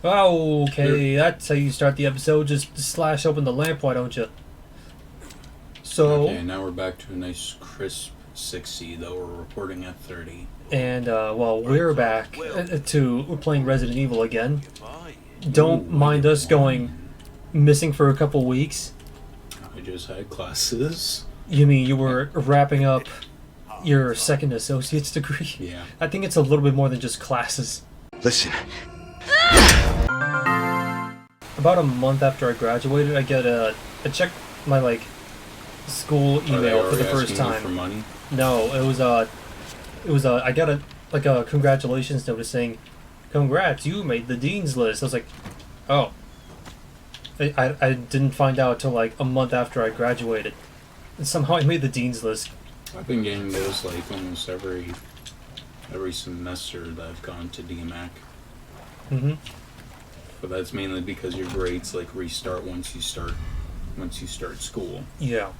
Okay, that's how you start the episode. Just slash open the lamp, why don't you? So, Okay, now we're back to a nice crisp 60, though we're reporting at 30. and well, we're back to playing Resident Evil again. Don't mind us going missing for a couple weeks. I just had classes. You mean you were wrapping up your second associate's degree? Yeah. I think it's a little bit more than just classes. Listen. About a month after I graduated, I checked my school email for the first time. For money? No, it was I got a congratulations notice saying, "Congrats, you made the dean's list." I was like, "Oh." I didn't find out till like a month after I graduated. And somehow I made the dean's list. I've been getting those like almost every semester that I've gone to DMAC. Mm-hmm. But that's mainly because your grades like restart once you start school. Yeah.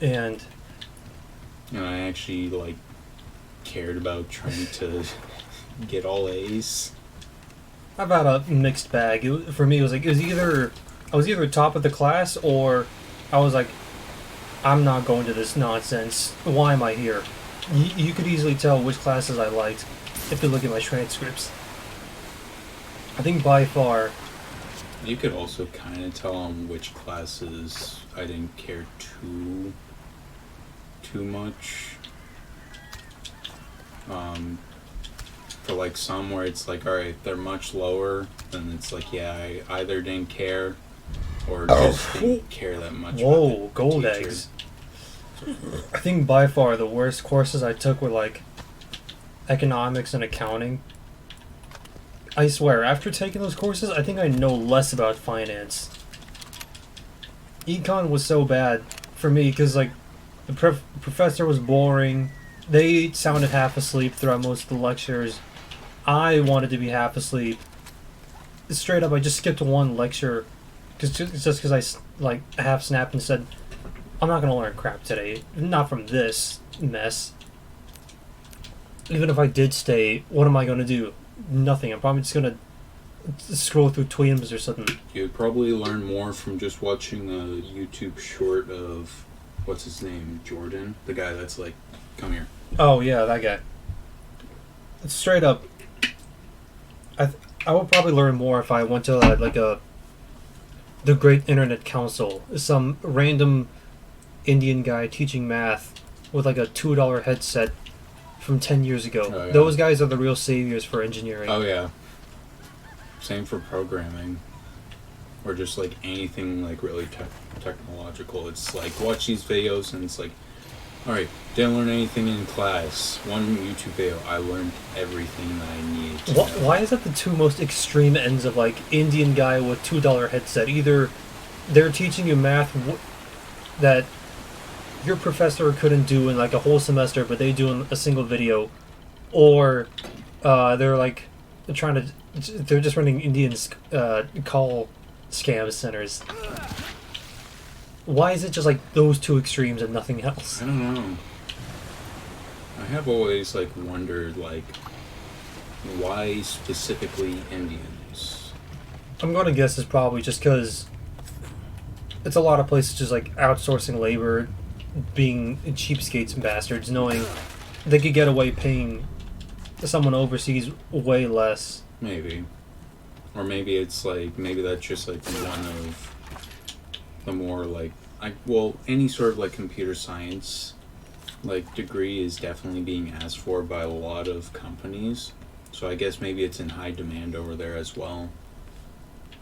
And I actually like cared about trying to get all A's. I've had a mixed bag. For me, I was either top of the class or I was like, I'm not going to this nonsense. Why am I here? You could easily tell which classes I liked if you look at my transcripts. I think by far. You could also kind of tell on which classes I didn't care too much. For like some where it's like, alright, they're much lower, then it's like, yeah, I either didn't care or just didn't care that much. Whoa, about gold teacher. eggs. I think by far the worst courses I took were like economics and accounting. I swear, after taking those courses, I think I know less about finance. Econ was so bad for me because like the professor was boring. They sounded half asleep throughout most of the lectures. I wanted to be half asleep. Straight up, I just skipped one lecture just because I like half snapped and said, I'm not going to learn crap today. Not from this mess. Even if I did stay, what am I going to do? Nothing. I'm probably just going to scroll through tweetums or something. You'd probably learn more from just watching a YouTube short of, what's his name, Jordan? The guy that's like, come here. Oh, yeah, that guy. Straight up, I would probably learn more if I went to the Great Internet Council. Some random Indian guy teaching math with like a $2 headset from 10 years ago. Oh, yeah. Those guys are the real saviors for engineering. Oh yeah. Same for programming. Or just like anything like really technological. It's like watch these videos and it's like, alright, didn't learn anything in class. One YouTube video, I learned everything that I needed to know. Why is that the two most extreme ends of like Indian guy with $2 headset? Either they're teaching you math that your professor couldn't do in like a whole semester, but they do in a single video, or they're just running Indian call scam centers. Why is it just like those two extremes and nothing else? I don't know. I have always like wondered like why specifically Indians? I'm gonna guess it's probably just because it's a lot of places just like outsourcing labor, being cheapskates and bastards, knowing they could get away paying someone overseas way less. Maybe. Or maybe it's like, maybe that's just like one of the more like, any sort of like computer science like degree is definitely being asked for by a lot of companies. So I guess maybe it's in high demand over there as well.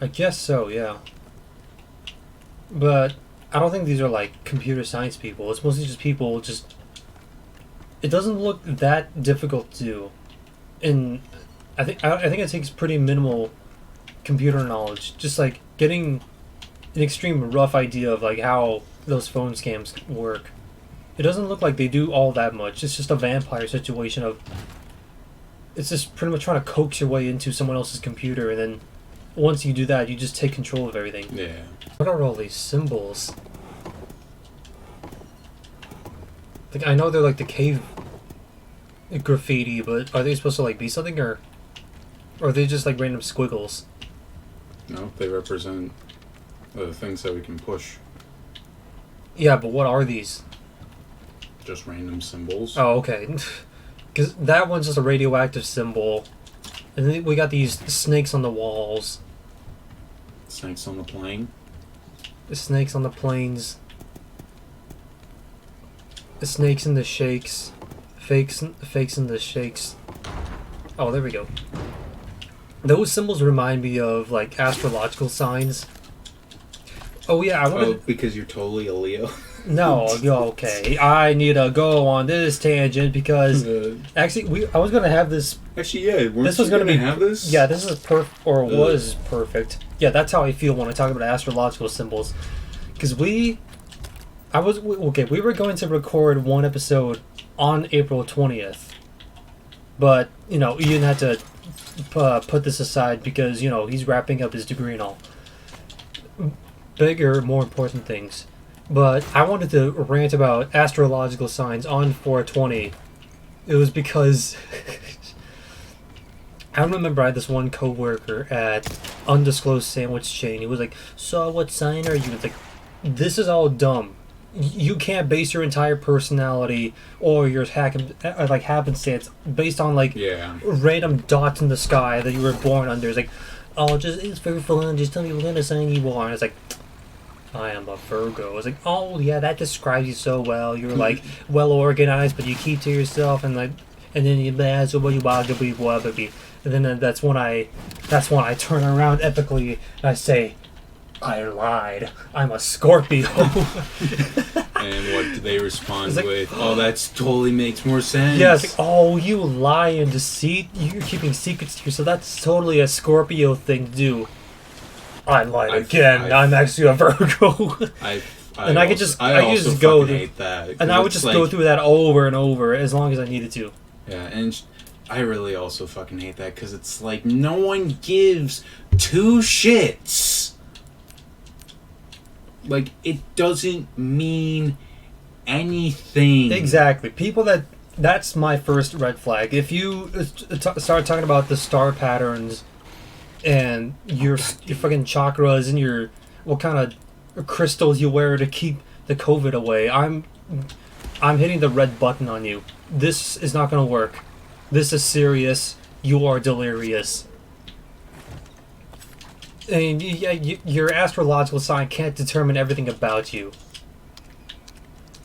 I guess so, yeah. But I don't think these are like computer science people. It's mostly just people just... It doesn't look that difficult to do. And I think it takes pretty minimal computer knowledge. Just like getting an extreme rough idea of like how those phone scams work. It doesn't look like they do all that much. It's just a vampire situation of... It's just pretty much trying to coax your way into someone else's computer, and then once you do that, you just take control of everything. Yeah. What are all these symbols? Like, I know they're like the cave graffiti, but are they supposed to like be something, or are they just like random squiggles? No, they represent the things that we can push. Yeah, but what are these? Just random symbols. Oh, okay. Because that one's just a radioactive symbol. And then we got these snakes on the walls. Snakes on the plane. The snakes on the planes. The snakes in the shakes. Fakes in the shakes. Oh, there we go. Those symbols remind me of, like, astrological signs. Oh, yeah, I wanted... Oh, because you're totally a Leo? No, okay. I need to go on this tangent because... Actually, I was going to have this... Actually, yeah. This was going to be... have this? Yeah, this is was perfect. Yeah, that's how I feel when I talk about astrological symbols. Because we were going to record one episode on April 20th. But, you know, Ian had to put this aside because, you know, he's wrapping up his degree and all. Bigger, more important things. But I wanted to rant about astrological signs on 420. It was because... I remember I had this one coworker at undisclosed sandwich chain. He was like, "So what sign are you?" It's like, this is all dumb. You can't base your entire personality or your happenstance based on like random dots in the sky that you were born under. It's like, oh, it's very fun. Just tell me what kind of sign you are. And it's like, I am a Virgo. I was like, oh yeah, that describes you so well. You're like well organized, but you keep to yourself, and then you and then that's when I turn around epically and I say, I lied. I'm a Scorpio. And what do they respond like, with? Oh, that totally makes more sense. Yeah, it's like, oh, you lie and deceit. You're keeping secrets to yourself. That's totally a Scorpio thing to do. I lied again. I'm actually a Virgo. I could just go through that. And I would just go through that over and over as long as I needed to. Yeah, and I really also fucking hate that because it's like no one gives two shits. Like, it doesn't mean anything. Exactly. People that's my first red flag. If you start talking about the star patterns and your fucking chakras and your what kind of crystals you wear to keep the COVID away, I'm hitting the red button on you. This is not going to work. This is serious. You are delirious. And your astrological sign can't determine everything about you.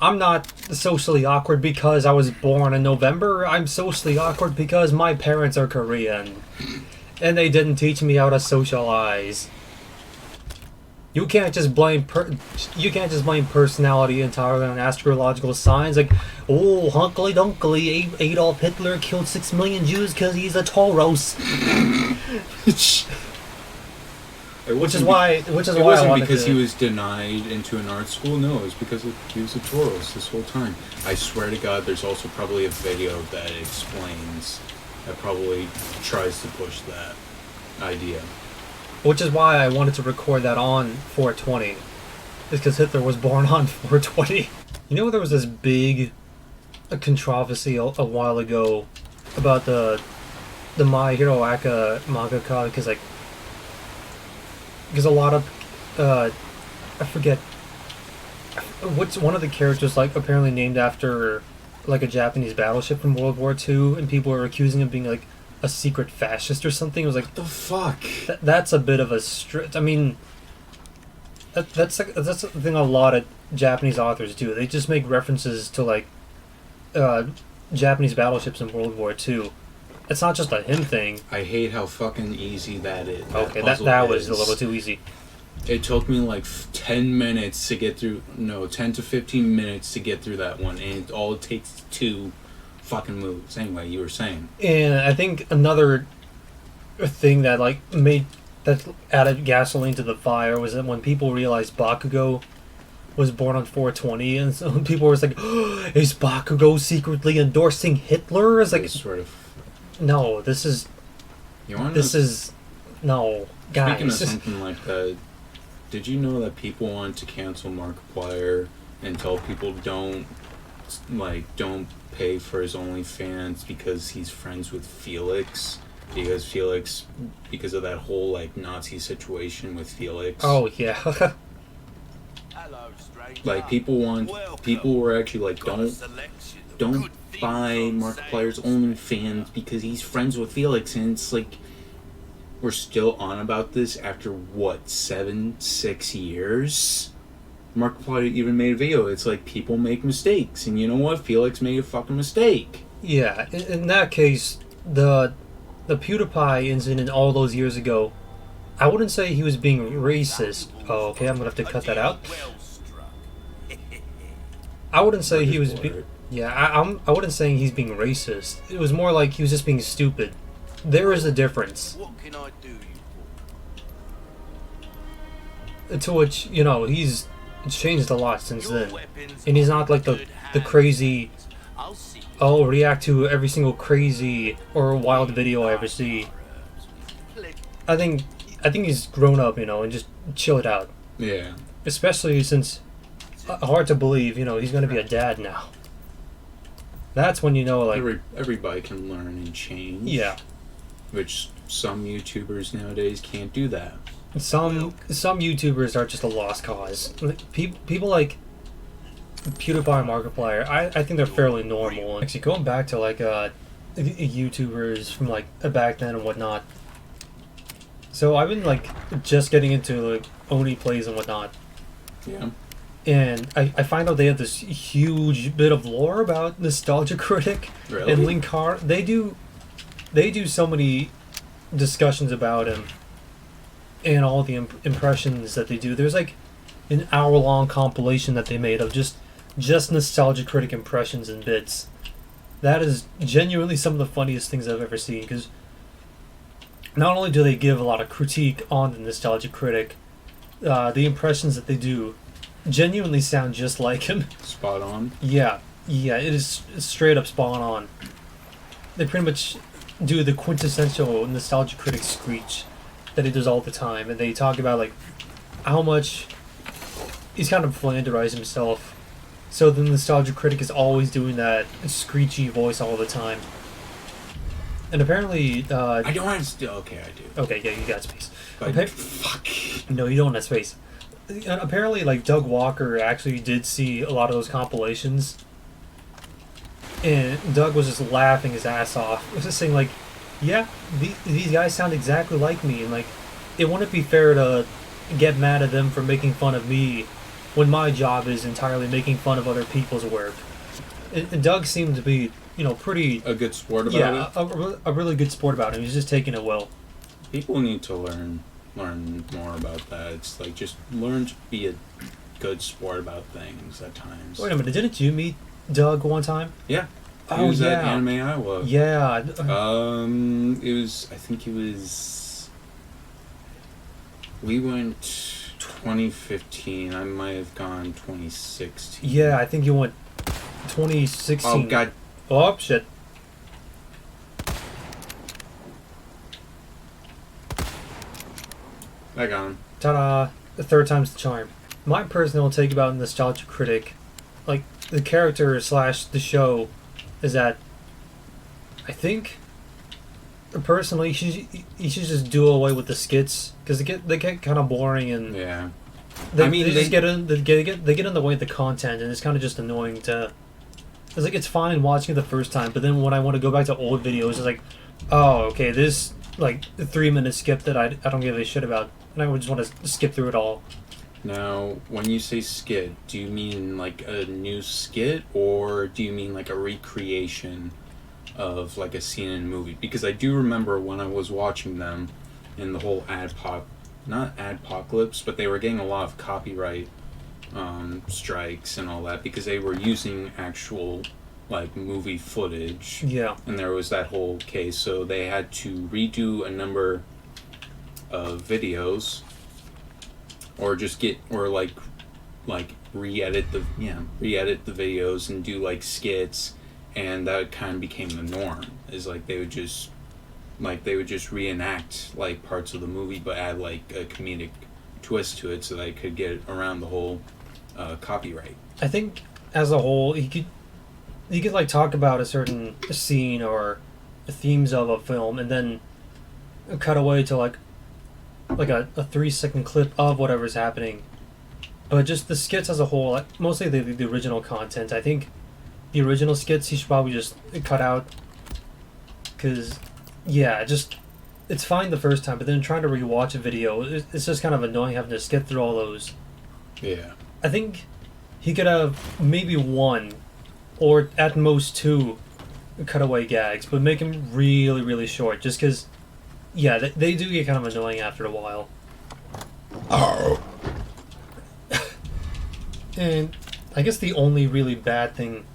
I'm not socially awkward because I was born in November. I'm socially awkward because my parents are Korean. And they didn't teach me how to socialize. You can't just blame personality entirely on astrological signs. Like, oh, hunkly dunkly, Adolf Hitler killed 6 million Jews because he's a Taurus. Which is why it wasn't because he was denied into an art school. No, it was because he was a Taurus this whole time. I swear to God, there's also probably a video that explains, that probably tries to push that idea. Which is why I wanted to record that on 420. Is because Hitler was born on 420. You know, there was this big controversy a while ago about the My Hero Aka mangaka, because a lot of I forget what's one of the characters like apparently named after like a Japanese battleship from World War II, and people were accusing him of being like a secret fascist or something. It was like, what the fuck? That's a bit of a I mean, that's the thing a lot of Japanese authors do. They just make references to like Japanese battleships in World War II. It's not just a him thing. I hate how fucking easy that is. Okay, that was a little too easy. It took me like 10 minutes to get through. No, 10 to 15 minutes to get through that one, and all it takes 2 fucking moves. Anyway, you were saying. And I think another thing that added gasoline to the fire was that when people realized Bakugo was born on 420, and so people were like, oh, "Is Bakugo secretly endorsing Hitler?" It's like, sort of. No, this is. No, guys. Speaking of something like that, did you know that people want to cancel Markiplier and tell people don't pay for his OnlyFans because he's friends with Felix? because Felix, because of that whole like Nazi situation with Felix. Oh yeah. Hello, stranger. Like people were actually like, don't buy Markiplier's OnlyFans because he's friends with Felix, and it's like we're still on about this after what 6 years. Markiplier even made a video. It's like people make mistakes, and you know what? Felix made a fucking mistake. Yeah, in that case, the PewDiePie incident all those years ago, I wouldn't say he was being racist. Oh, okay, I'm gonna have to cut that out. I wouldn't say he was. I wouldn't say he's being racist. It was more like he was just being stupid. There is a difference. What can I do you To which he's changed a lot since for? then, Your weapons and he's are not like the good crazy. hands. I'll see you. I'll react to every single crazy or wild video I ever see. Click. I think he's grown up, and just chilled out. Yeah. Especially since, hard to believe, he's gonna be a dad now. That's when like Everybody can learn and change. yeah. Which some YouTubers nowadays can't do that. Some YouTubers are just a lost cause. Like, people like PewDiePie and Markiplier, I think they're fairly normal. Actually, going back to like YouTubers from like back then and whatnot. So I've been like just getting into like Oni plays and whatnot, Yeah. and I find out they have this huge bit of lore about Nostalgia Critic Really? and Linkar. They do so many discussions about him and all the impressions that they do. There's like an hour-long compilation that they made of just Nostalgia Critic impressions and bits. That is genuinely some of the funniest things I've ever seen, because not only do they give a lot of critique on the Nostalgia Critic, the impressions that they do genuinely sound just like him. Spot on. Yeah, it is straight up spot on. They pretty much do the quintessential Nostalgia Critic screech that he does all the time, and they talk about like how much he's kind of flanderized himself. So the Nostalgia Critic is always doing that screechy voice all the time. And apparently, I don't understand. Okay, I do. okay, yeah, you got space. But fuck. No, you don't have space. Apparently, like Doug Walker actually did see a lot of those compilations, and Doug was just laughing his ass off. He was just saying like, "Yeah, these guys sound exactly like me," and like, it wouldn't be fair to get mad at them for making fun of me when my job is entirely making fun of other people's work. And Doug seemed to be, pretty. A good sport about it. A really good sport about it. He's just taking it well. People need to learn more about that. It's like just learn to be a good sport about things at times. Wait a minute, didn't you meet Doug one time? Yeah. He Oh was yeah. at Anime Iowa. Yeah. It was. I think it was. We went 2015. I might have gone 2016. Yeah, I think you went 2016. Oh god. Oh shit. I got him. Ta-da! The third time's the charm. My personal take about Nostalgia Critic, like the character slash the show, is that I think personally you should just do away with the skits, because they get kind of boring, and Yeah. they, I mean, they just get in the way of the content, and it's kind of just annoying to. It's like it's fine watching it the first time, but then when I want to go back to old videos, it's like, oh, okay, this like 3 minute skip that I don't give a shit about, and I would just want to skip through it all. Now, when you say skit, do you mean like a new skit, or do you mean like a recreation of like a scene in a movie? Because I do remember when I was watching them in the whole not adpocalypse, but they were getting a lot of copyright strikes and all that because they were using actual like movie footage. Yeah. And there was that whole case, so they had to redo a number of videos, or just re-edit the videos and do like skits, and that kind of became the norm. Is like they would just reenact like parts of the movie, but add like a comedic twist to it, so they could get around the whole copyright. I think as a whole, you could like talk about a certain scene or themes of a film, and then cut away to like a 3-second clip of whatever's happening. But just the skits as a whole, like, mostly the original content. I think the original skits he should probably just cut out. Cause, yeah, just it's fine the first time, but then trying to rewatch a video, it's just kind of annoying having to skip through all those. Yeah. I think he could have maybe one, or at most two, cutaway gags, but make them really, really short. Just because, yeah, they do get kind of annoying after a while. And I guess the only really bad thing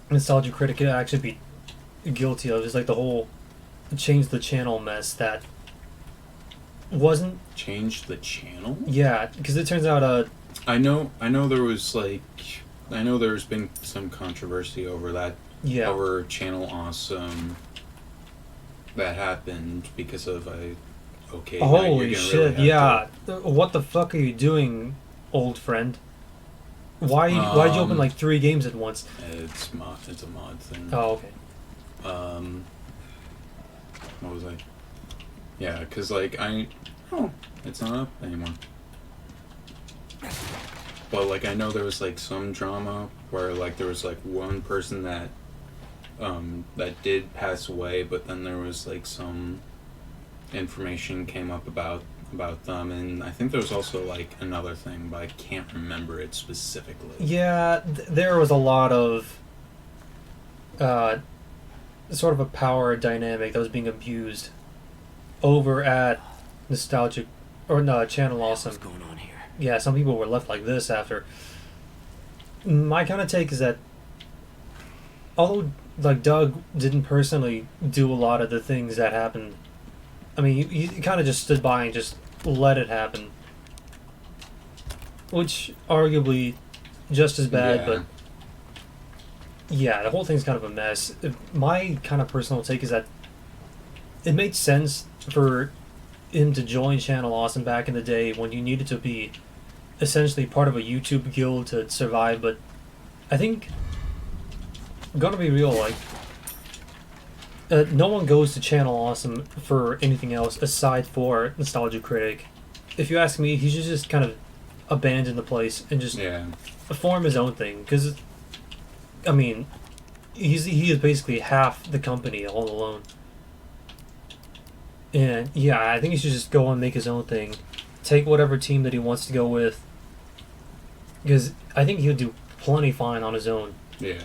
Nostalgia Critic could actually be guilty of is like the whole change the channel mess that wasn't. Change the channel? Yeah, because it turns out I know there was like, I know there's been some controversy over that, yeah. over Channel Awesome that happened because of okay, now Holy you're gonna shit, really have yeah. What the fuck are you doing, old friend? Why'd you open like 3 games at once? It's a mod thing. Oh, okay. What was I? Yeah, cause like it's not up anymore. But like I know there was like some drama where like there was like one person that that did pass away, but then there was like some information came up about them, and I think there was also like another thing, but I can't remember it specifically. Yeah, there was a lot of sort of a power dynamic that was being abused over at Nostalgic, or no, Channel Awesome. What's going on here? Yeah, some people were left like this after. My kind of take is that although like Doug didn't personally do a lot of the things that happened, I mean, he kind of just stood by and just let it happen, which arguably just as bad. Yeah. But yeah, the whole thing's kind of a mess. My kind of personal take is that it made sense for him to join Channel Awesome back in the day when you needed to be essentially part of a YouTube guild to survive, but I think, gonna be real, like, no one goes to Channel Awesome for anything else aside for Nostalgia Critic. If you ask me, he should just kind of abandon the place and just form his own thing, because, I mean, he is basically half the company all alone. And yeah, I think he should just go and make his own thing. Take whatever team that he wants to go with. Because I think he'll do plenty fine on his own. Yeah.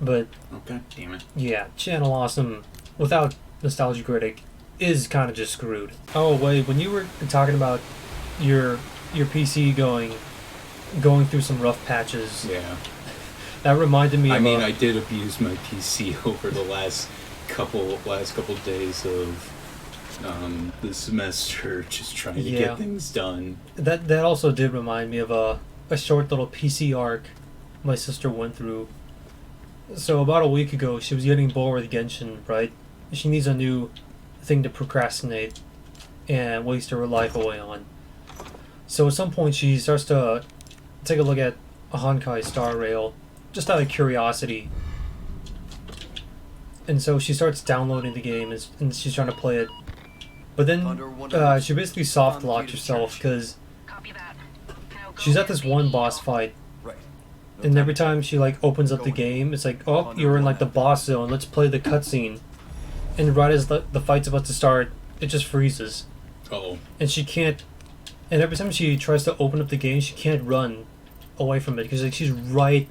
But Okay, damn it. yeah, Channel Awesome without Nostalgia Critic is kind of just screwed. Oh wait, when you were talking about your PC going through some rough patches, Yeah. that reminded me of I mean, I did abuse my PC over the last couple days of the semester, just trying to Yeah. get things done. that also did remind me of a short little PC arc my sister went through. So about a week ago, she was getting bored with Genshin, right? She needs a new thing to procrastinate and waste her life away on. So at some point, she starts to take a look at a Honkai Star Rail, just out of curiosity. And so she starts downloading the game, and she's trying to play it. But then she basically soft locked herself because she's at this one boss fight, Right. and every time she like opens up the game, it's like, oh, you're in like the boss zone. Let's play the cutscene. And right as the fight's about to start, it just freezes, Oh. and she can't. And every time she tries to open up the game, she can't run away from it because like she's right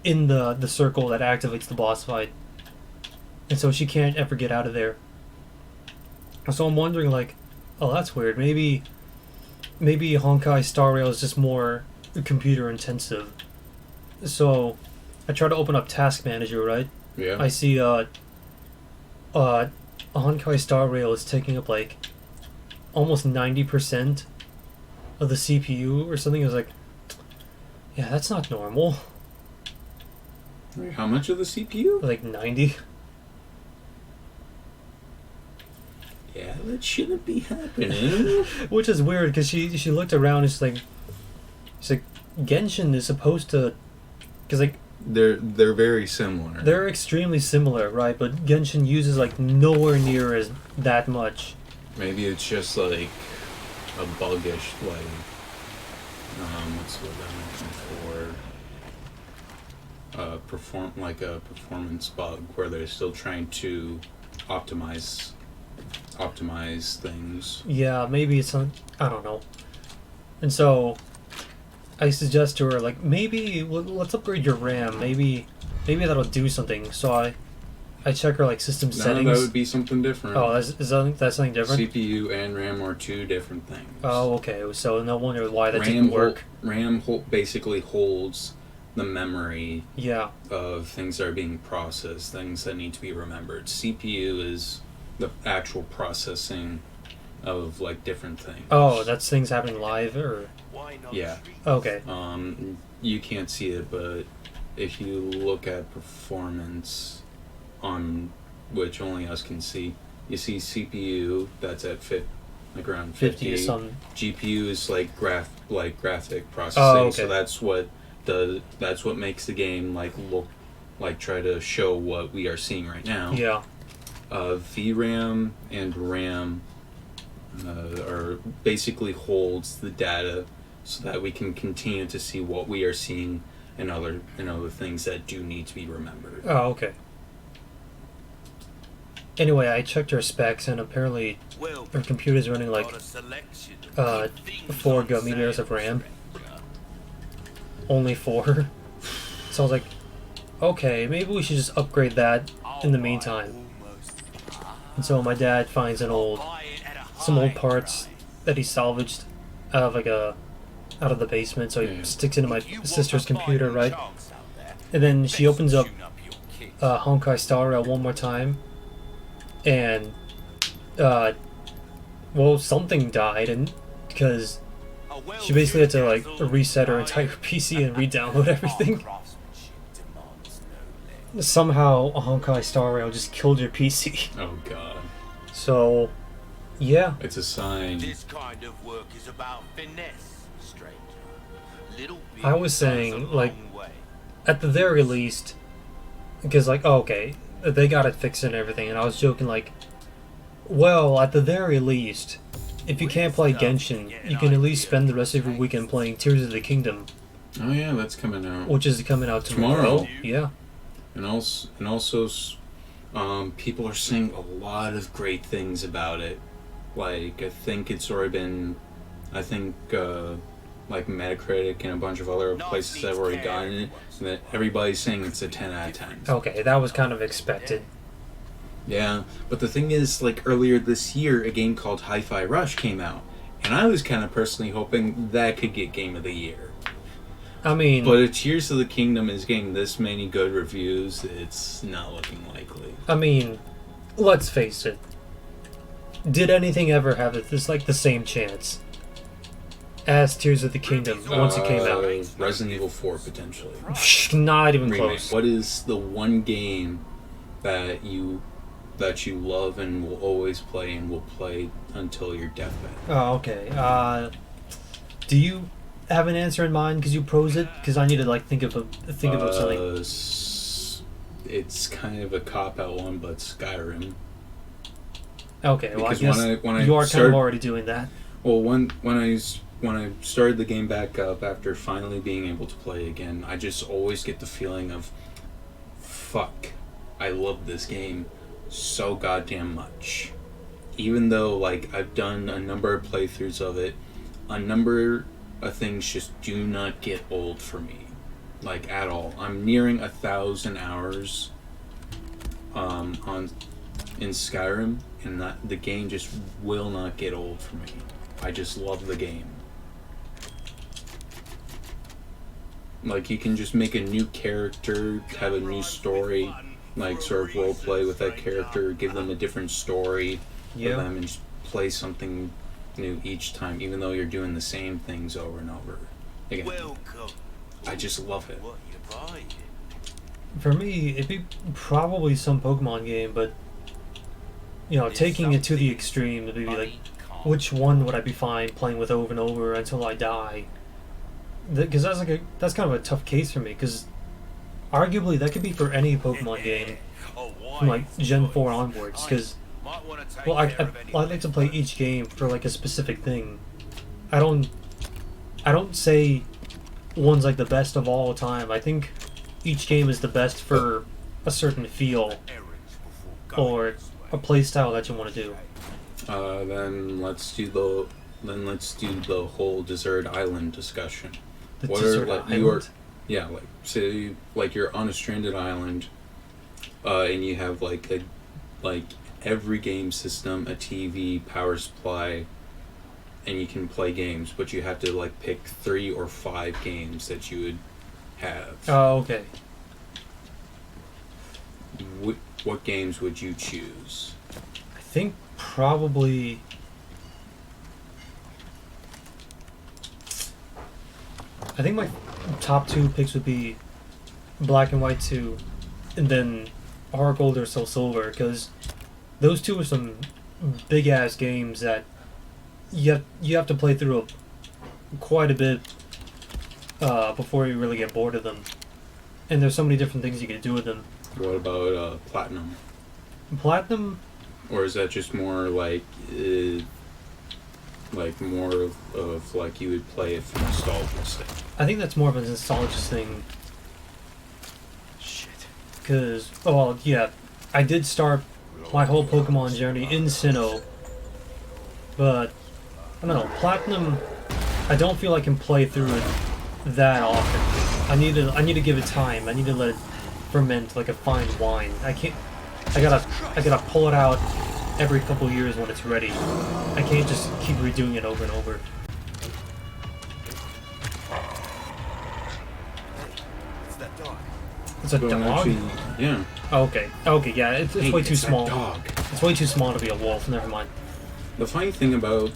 in the circle that activates the boss fight, and so she can't ever get out of there. So I'm wondering, like, oh, that's weird. Maybe Honkai Star Rail is just more computer intensive. So I try to open up Task Manager, right? Yeah. I see Honkai Star Rail is taking up like almost 90% of the CPU or something. I was like, yeah, that's not normal. Wait, how much of the CPU? Like 90. Yeah, that shouldn't be happening. Which is weird because she looked around and she's like, Genshin is supposed to, because like they're very similar. They're extremely similar, right? But Genshin uses like nowhere near as that much. Maybe it's just like a buggish, like what's the word I'm looking for? A performance bug where they're still trying to optimize things. Yeah, maybe it's on. I don't know. And so, I suggest to her like maybe let's upgrade your RAM. Maybe that'll do something. So I check her like system No, settings. that would be something different. Oh, that's something different. CPU and RAM are two different things. Oh, okay. So no wonder why that didn't work. RAM basically holds the memory Yeah. of things that are being processed, things that need to be remembered. CPU is the actual processing of like different things. Oh, that's things happening live, or Why not Yeah. treat okay. You can't see it, but if you look at performance on which only us can see, you see CPU that's at like around 50 or 50. something. GPU is like graphic processing, Oh, okay. so that's what makes the game like look like try to show what we are seeing right now. Yeah. VRAM and RAM are basically holds the data so that we can continue to see what we are seeing and other things that do need to be remembered. Oh, okay. Anyway, I checked her specs, and apparently Well, her computer's running like got a selection of uh, good things 4 on gigameters sale, of RAM. stranger. only 4. So I was like, okay, maybe we should just upgrade that in the meantime. And so my dad finds some old parts that he salvaged out of out of the basement, so he Yeah. sticks it in my sister's computer, right? And then she opens up Honkai Star Rail one more time, and well, something died, and because she basically had to like reset her entire PC and re-download everything. Somehow Honkai Star Rail just killed your PC. Oh god, So, yeah. it's a sign. This kind of work is about finesse, stranger. Little bit I was goes saying, a like, long way. At the very least, because like, oh, okay, they got it fixed and everything, and I was joking like, well, at the very least, if you can't play Genshin, you can at least spend the rest of your weekend playing Tears of the Kingdom, Oh yeah, that's coming out. which is coming out tomorrow. Tomorrow? Yeah. And also, people are saying a lot of great things about it. Like, I think it's already been, like Metacritic and a bunch of other places have already gotten it, and that everybody's saying it's a 10 out of 10. Okay, that was kind of expected. Yeah, but the thing is, like, earlier this year, a game called Hi-Fi Rush came out, and I was kind of personally hoping that could get Game of the Year. I mean, But if Tears of the Kingdom is getting this many good reviews, it's not looking likely. let's face it. Did anything ever have this like the same chance as Tears of the Kingdom once it came out? Resident Evil 4, potentially. Not even Remake. close. What is the one game that you love and will always play and will play until your deathbed? Oh, okay. Do you have an answer in mind? Because you pros it. Because I need to like think of something. It's kind of a cop-out one, but Skyrim. Okay, well, I Because guess when I you are kind started- of already doing that. Well, when I started the game back up after finally being able to play again, I just always get the feeling of, fuck, I love this game so goddamn much. Even though, like, I've done a number of playthroughs of it, a number of things just do not get old for me. Like, at all. I'm nearing 1,000 hours in Skyrim, and the game just will not get old for me. I just love the game. Like, you can just make a new character, have a new story, like, sort of role play with that character, give them a different story Yeah. for them, and just play something new each time, even though you're doing the same things over and over again. Welcome. I just love it. What you buying? For me, it'd be probably some Pokemon game, but taking it to the extreme, it'd be like, which one would I be fine playing with over and over until I die? Because that's kind of a tough case for me. Because arguably that could be for any Pokemon game from like Gen 4 onwards, because well, I like to play each game for like a specific thing. I don't say one's like the best of all time. I think each game is the best for a certain feel or a play style that you want to do. Then let's do the whole desert island discussion. The What desert are like island? yeah, like say like you're on a stranded island, and you have like every game system, a TV, power supply, and you can play games, but you have to like pick 3 or 5 games that you would have. Oh, okay. What games would you choose? I think probably. I think my top 2 picks would be Black and White 2, and then Heart Gold or Soul Silver, because those two are some big ass games that you have to play through quite a bit before you really get bored of them. And there's so many different things you can do with them. What about Platinum? Platinum, Or is that just more like more of like you would play it for nostalgia's sake? I think that's more of a nostalgia thing. Shit. Because, oh, well, yeah, I did start my whole Pokemon journey in Sinnoh, but I don't know, Platinum, I don't feel I can play through it that often. I need to give it time. I need to let it ferment like a fine wine. I gotta pull it out every couple years when it's ready. I can't just keep redoing it over and over. It's that dog. It's a Well, dog? actually, yeah. Oh, okay. Okay, yeah, it's Hey, way too it's that small. dog. It's way too small to be a wolf, never mind. The funny thing about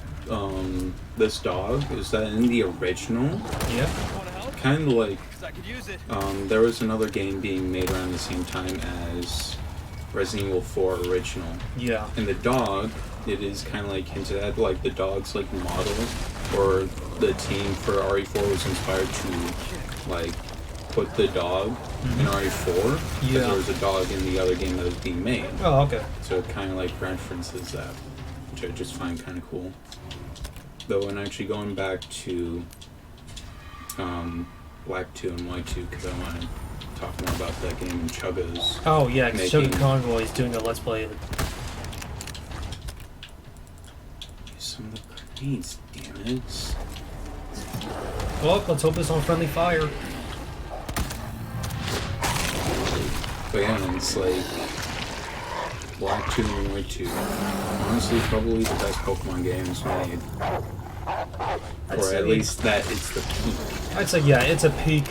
this dog is that in the original, Yep. kind of like I could use it. there was another game being made around the same time as Resident Evil 4 original, Yeah. and the dog, it is kind of like hinted at, like the dog's like model, or the team for RE4 was inspired to like put the dog in RE4 because Yeah. there was a dog in the other game that was being made, Oh, okay. so it kind of like references that, which I just find kind of cool. Though, when actually going back to Black 2 and White 2, because I want to talk more about that game in Chugga's. Oh, yeah, because Shogun Making- Convoy is doing a Let's Play of it. Some of the grenades, damn it. Well, let's hope it's on friendly fire. But yeah, it's like Black 2 and White 2. Honestly, probably the best Pokemon games made. I'd Or say- at least that it's the peak. I'd say, yeah, it's a peak,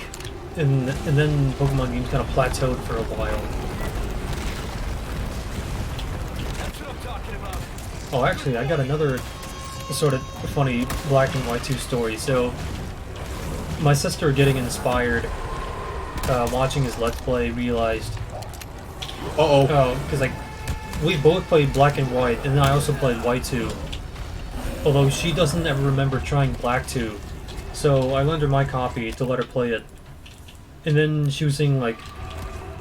and then Pokemon games kind of plateaued for a while. That's what I'm talking about. Oh, actually, I got another sort of funny Black and White 2 story. So, my sister, getting inspired, watching his Let's Play, realized, Uh-oh. oh, because like, we both played Black and White, and then I also played White 2. Although she doesn't ever remember trying Black 2. So I lent her my copy to let her play it. And then she was saying, like,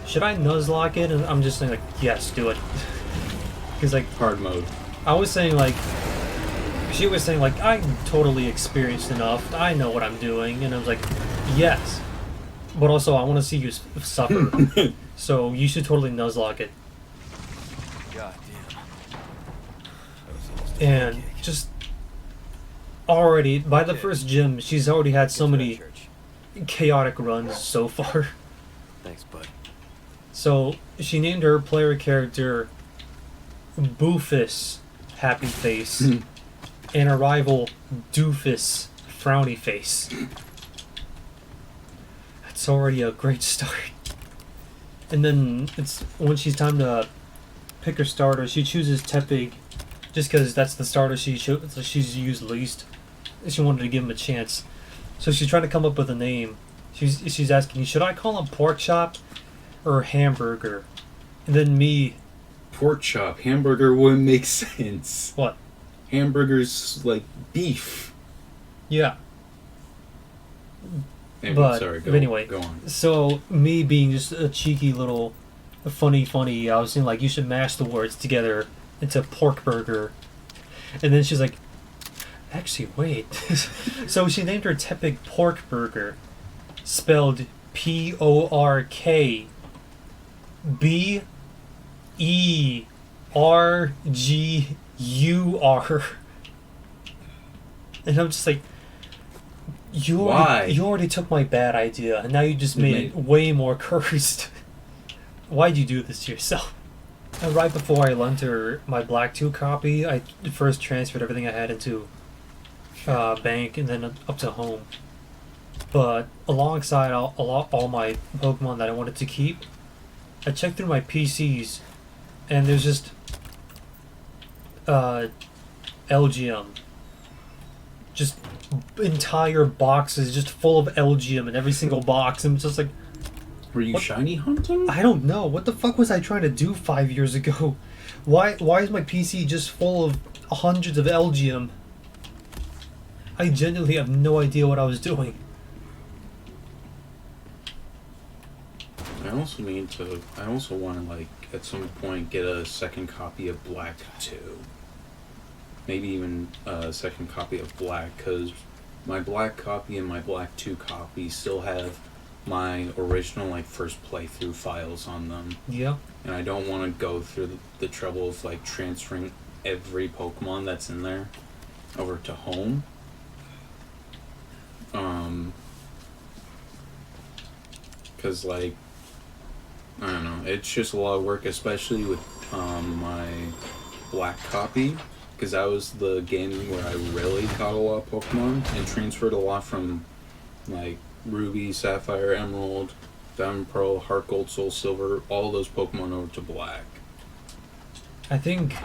should I Nuzlocke it? And I'm just saying, like, yes, do it. Because, like, Hard mode. I was saying, like, she was saying, like, I'm totally experienced enough. I know what I'm doing. And I was like, yes. But also, I want to see you suffer. So you should totally Nuzlocke it. God damn. And just already, by the first gym, she's already had so many chaotic runs so far. Thanks, bud. So she named her player character Boofus, Happy Face, and her rival Doofus, Frowny Face. That's already a great start. And then it's when she's time to pick her starter, she chooses Tepig, just because that's the starter she's used least. She wanted to give him a chance, so she's trying to come up with a name. She's asking, should I call him Pork Chop or Hamburger? And then me, Pork chop. Hamburger wouldn't make sense. what? Hamburger's like beef. Yeah. Maybe, But, sorry, but anyway, go on. so me being just a cheeky little funny, I was saying like you should mash the words together into pork burger, and then she's like, actually wait, so she named her Tepig Pork Burger, spelled PorkBergur, and I'm just like. Why? You already took my bad idea, and now you just made it made- way more cursed. Why'd you do this to yourself? And right before I lent her my Black 2 copy, I first transferred everything I had into bank and then up to home. But alongside all my Pokemon that I wanted to keep, I checked through my PCs, and there's just LGM. Just entire boxes just full of LGM in every single box. I'm just like, Were you What? shiny hunting? I don't know. What the fuck was I trying to do 5 years ago? Why is my PC just full of hundreds of LGM? I genuinely have no idea what I was doing. I also want to, like, at some point get a second copy of Black 2. Maybe even a second copy of Black, because my Black copy and my Black 2 copy still have my original, like, first playthrough files on them. Yeah. And I don't want to go through the trouble of, like, transferring every Pokemon that's in there over to home. Because, like, I don't know, it's just a lot of work, especially with my Black copy, because that was the game where I really caught a lot of Pokemon and transferred a lot from, like, Ruby, Sapphire, Emerald, Diamond, Pearl, Heart Gold, Soul Silver, all those Pokemon over to Black. I think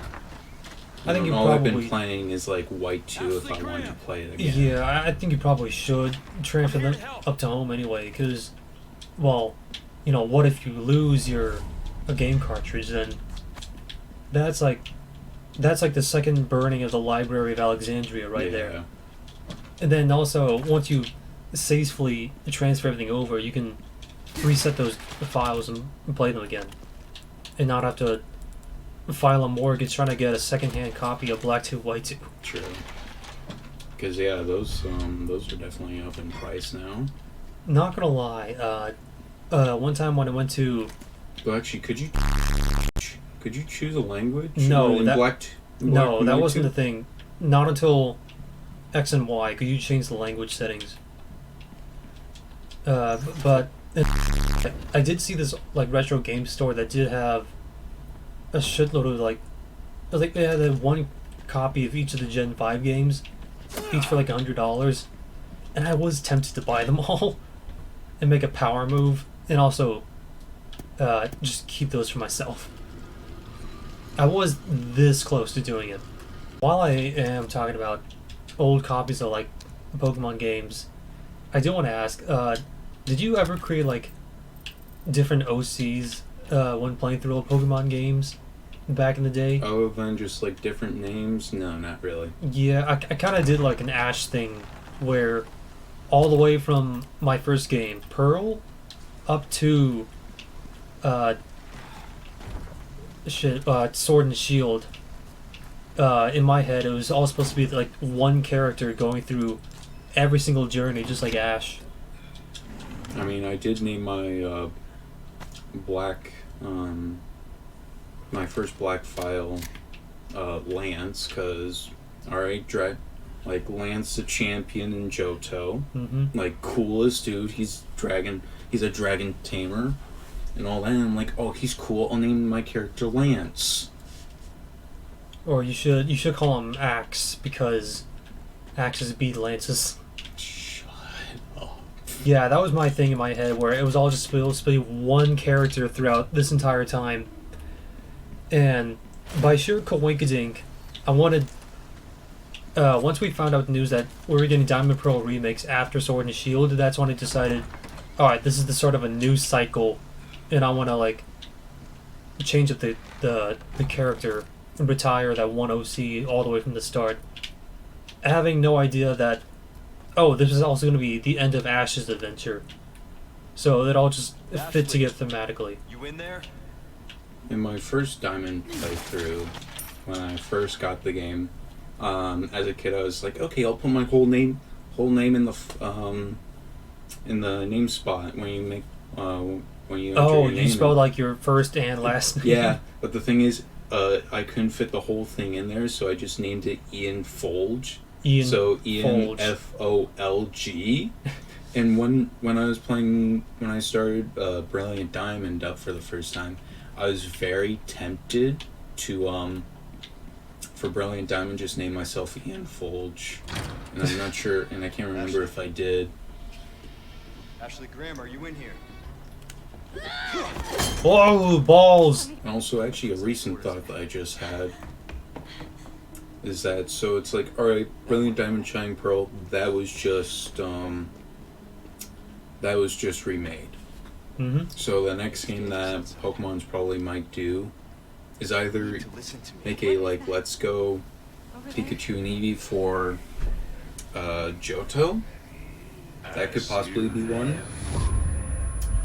And you all I've probably been playing is, like, White 2 if I wanted to play it again. Yeah, I think you probably should transfer them up to home anyway, because, well, you know, what if you lose a game cartridge? Then that's like the second burning of the Library of Alexandria right there. And then also, once you safely transfer everything over, you can reset those files and play them again, and not have to file a mortgage trying to get a second-hand copy of Black 2, White 2. True. Because, yeah, those are definitely up in price now. Not gonna lie, one time when I went to... But actually, could you choose a language? No, in that- Black No, and that White wasn't 2? the thing. Not until X and Y could you change the language settings. But I did see this like retro game store that did have a shitload of like they had one copy of each of the Gen 5 games, each for like $100, and I was tempted to buy them all and make a power move, and also just keep those for myself. I was this close to doing it. While I am talking about old copies of like Pokemon games, I do want to ask, did you ever create like different OCs when playing through old Pokemon games back in the day? Other than just, like, different names? No, not really. Yeah, I kind of did like an Ash thing where all the way from my first game, Pearl, up to Sword and Shield. In my head, it was all supposed to be like one character going through every single journey, just like Ash. I mean, I did name my Black, my first Black file, Lance, because, alright, like, Lance the champion in Johto. Mm-hmm. Like, coolest dude, he's a dragon tamer and all that, and I'm like, oh, he's cool, I'll name my character Lance. Or you should call him Axe, because Axes beat Lances. Shut up. Yeah, that was my thing in my head, where it was all just supposed to be one character throughout this entire time. And by sheer coinkydink, I wanted... once we found out the news that we were getting Diamond Pearl remakes after Sword and Shield, that's when I decided, alright, this is the start of a new cycle, and I want to, like, change up the character and retire that one OC all the way from the start. Having no idea that oh, this is also going to be the end of Ash's adventure. So it all just fit together thematically. You in there? In my first Diamond playthrough, when I first got the game, as a kid, I was like, okay, I'll put my whole name in the name spot when you make when you enter Oh, your you name spelled in. like your first and last name. Yeah, but the thing is, I couldn't fit the whole thing in there, so I just named it Ian Folge. Ian. So Ian Folge. Folg. And when I was playing, when I started Brilliant Diamond up for the first time, I was very tempted to for Brilliant Diamond just name myself Ian Folge, and I'm not sure, and I can't remember if I did. Ashley Graham, are you in here? Whoa, balls! And also, actually, a recent thought that I just had is that, so it's like, alright, Brilliant Diamond Shining Pearl, that was just remade. Mm-hmm. So the next game that Pokemon's probably might do is either To listen to me. make a, like, Let's Go Pikachu and Eevee for Johto. That could possibly be one.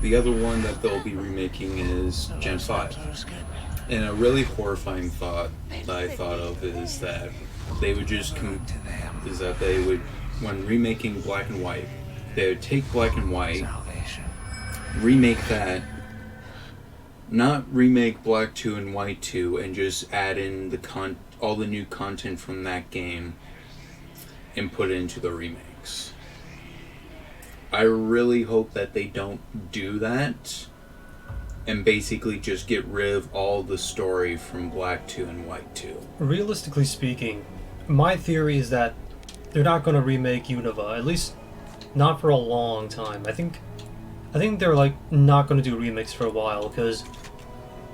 The other one that they'll be remaking is Gen 5. And a really horrifying thought that I thought of is that they would just when remaking Black and White, they would take Black and White, remake that, not remake Black 2 and White 2, and just add in all the new content from that game and put it into the remakes. I really hope that they don't do that and basically just get rid of all the story from Black 2 and White 2. Realistically speaking, my theory is that they're not going to remake Unova, at least not for a long time. I think they're like not going to do remakes for a while, because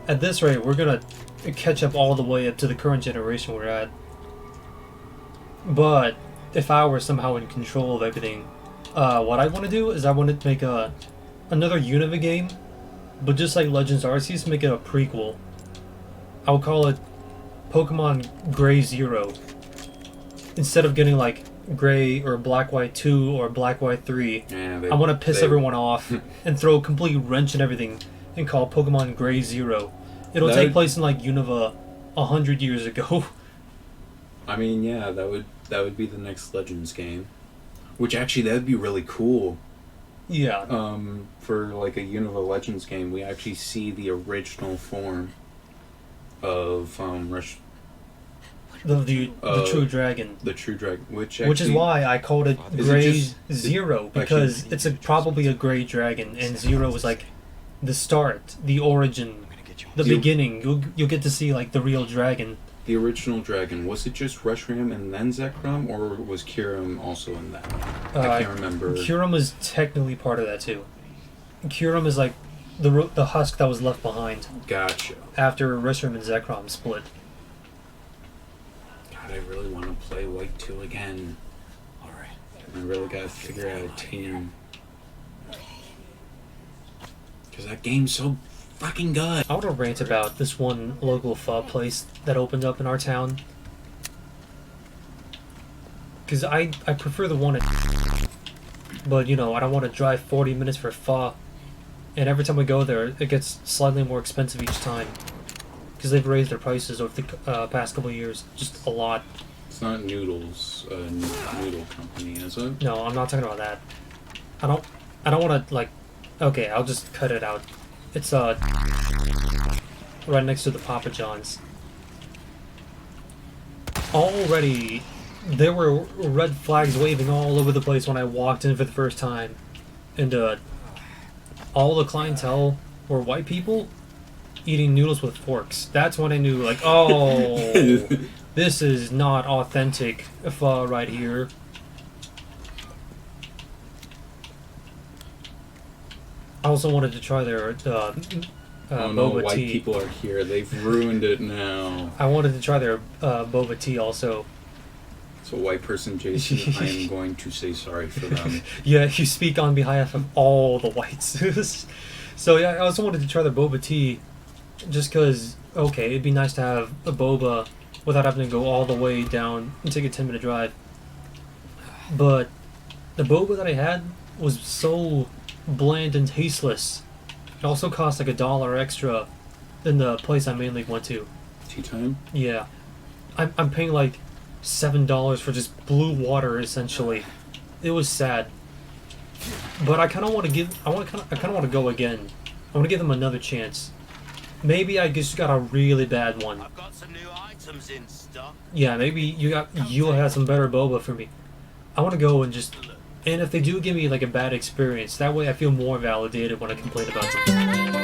at this rate we're going to catch up all the way up to the current generation we're at. But if I were somehow in control of everything, what I want to do is I want to make another Unova game, but just like Legends Arceus, make it a prequel. I would call it Pokemon Gray Zero. Instead of getting like Gray or Black White 2 or Black White 3, Yeah, I want to piss everyone off and throw a complete wrench in everything and call Pokemon Gray Zero. It'll take That'd- place in like Unova 100 years ago. I mean, yeah, that would be the next Legends game. Which actually, that would be really cool. Yeah. For like a Unova Legends game, we actually see the original form of The True Dragon. the True Dragon, which Which is why I called it Is it Gray just- Zero, because actually- it's probably a gray dragon, and Zero is like the start, the origin, I'm gonna get you. the You- beginning. You'll get to see like the real dragon. the original dragon. Was it just Reshiram and then Zekrom, or was Kyurem also in that? I can't remember. Kyurem is technically part of that too. Kyurem is like the husk that was left behind Gotcha. after Reshiram and Zekrom split. God, I really want to play White 2 again. Alright. I really gotta figure out a team. Because that game's so fucking good. I want to rant about this one local pho place that opened up in our town. Because I prefer the one at... But, you know, I don't want to drive 40 minutes for pho. And every time we go there, it gets slightly more expensive each time. Because they've raised their prices over the past couple of years. Just a lot. It's not Noodles, a noodle company, is it? No, I'm not talking about that. I don't want to, like... Okay, I'll just cut it out. It's, right next to the Papa John's. Already, there were red flags waving all over the place when I walked in for the first time. And, all the clientele were white people eating noodles with forks. That's when I knew, like, oh, this is not authentic pho right here. I also wanted to try their Oh no, boba white tea. people are here. They've ruined it now. I wanted to try their boba tea also. So, white person Jason, I am going to say sorry for them. Yeah, you speak on behalf of all the whites. So yeah, I also wanted to try their boba tea, just because, okay, it'd be nice to have a boba without having to go all the way down and take a 10-minute drive. But The boba that I had was so bland and tasteless. It also cost like $1 extra than the place I mainly went to. Tea time? Yeah, I'm paying like $7 for just blue water essentially. It was sad, but I kind of want to go again. I want to give them another chance. Maybe I just got a really bad one. I've got some new items in stock. Yeah, maybe you'll have some better boba for me. I want to go and just, and if they do give me like a bad experience, that way I feel more validated when I complain about them.